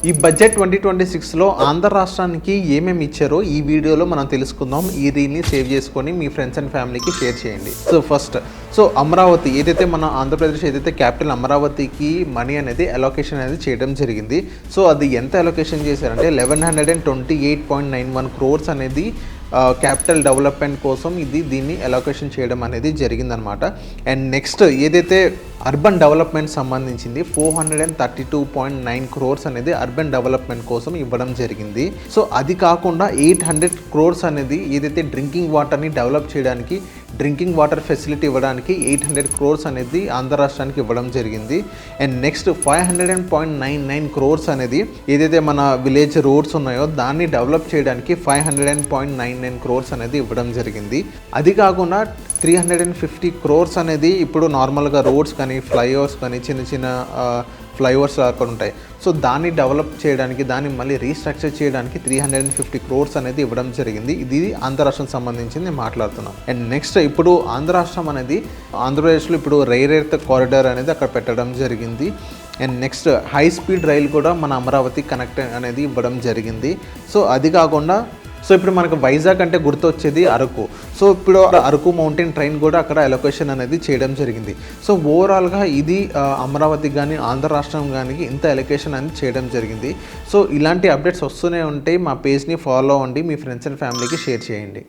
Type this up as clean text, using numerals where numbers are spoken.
ఈ బడ్జెట్ 2026లో ఆంధ్ర రాష్ట్రానికి ఏమేమి ఇచ్చారో ఈ వీడియోలో మనం తెలుసుకుందాం. ఈ రీల్ని సేవ్ చేసుకొని మీ ఫ్రెండ్స్ అండ్ ఫ్యామిలీకి షేర్ చేయండి. సో అమరావతి ఏదైతే మన ఆంధ్రప్రదేశ్ ఏదైతే క్యాపిటల్ అమరావతికి మనీ అనేది అలొకేషన్ అనేది చేయడం జరిగింది. సో అది ఎంత అలొకేషన్ చేశారంటే 1128.91 crores అనేది క్యాపిటల్ డెవలప్మెంట్ కోసం దీన్ని అలొకేషన్ చేయడం అనేది జరిగిందనమాట. అండ్ నెక్స్ట్ ఏదైతే అర్బన్ డెవలప్మెంట్ సంబంధించింది 432.9 crores అనేది అర్బన్ డెవలప్మెంట్ కోసం ఇవ్వడం జరిగింది. సో అది కాకుండా 800 crores అనేది ఏదైతే డ్రింకింగ్ వాటర్ని డెవలప్ చేయడానికి, డ్రింకింగ్ వాటర్ ఫెసిలిటీ ఇవ్వడానికి 800 crores అనేది ఆంధ్ర రాష్ట్రానికి ఇవ్వడం జరిగింది. అండ్ నెక్స్ట్ 500.99 crores అనేది ఏదైతే మన విలేజ్ రోడ్స్ ఉన్నాయో దాన్ని డెవలప్ చేయడానికి 500.99 crores అనేది ఇవ్వడం జరిగింది. అది కాకుండా 350 crores అనేది ఇప్పుడు నార్మల్గా రోడ్స్ కానీ ఫ్లైఓవర్స్ కానీ చిన్న చిన్న ఫ్లైఓవర్స్ అక్కడ ఉంటాయి. సో దాన్ని డెవలప్ చేయడానికి, దాన్ని మళ్ళీ రీస్ట్రక్చర్ చేయడానికి 350 crores అనేది ఇవ్వడం జరిగింది. ఇది ఆంధ్ర రాష్ట్రం సంబంధించి నేను మాట్లాడుతున్నాను. అండ్ నెక్స్ట్ ఇప్పుడు ఆంధ్ర రాష్ట్రం అనేది ఆంధ్రప్రదేశ్లో ఇప్పుడు రైల్ ఎర్త్ కారిడార్ అనేది అక్కడ పెట్టడం జరిగింది. అండ్ నెక్స్ట్ హై స్పీడ్ రైలు కూడా మన అమరావతి కనెక్ట్ అనేది ఇవ్వడం జరిగింది. సో అది కాకుండా ఇప్పుడు మనకు వైజాగ్ అంటే గుర్తొచ్చేది అరకు. సో ఇప్పుడు అరకు మౌంటైన్ ట్రైన్ కూడా అక్కడ అలొకేషన్ అనేది చేయడం జరిగింది. సో ఓవరాల్గా ఇది అమరావతికి కానీ ఆంధ్ర రాష్ట్రం కానీ ఇంత అలొకేషన్ అనేది చేయడం జరిగింది. సో ఇలాంటి అప్డేట్స్ వస్తూనే ఉంటాయి. మా పేజ్ని ఫాలో అవ్వండి, మీ ఫ్రెండ్స్ అండ్ ఫ్యామిలీకి షేర్ చేయండి.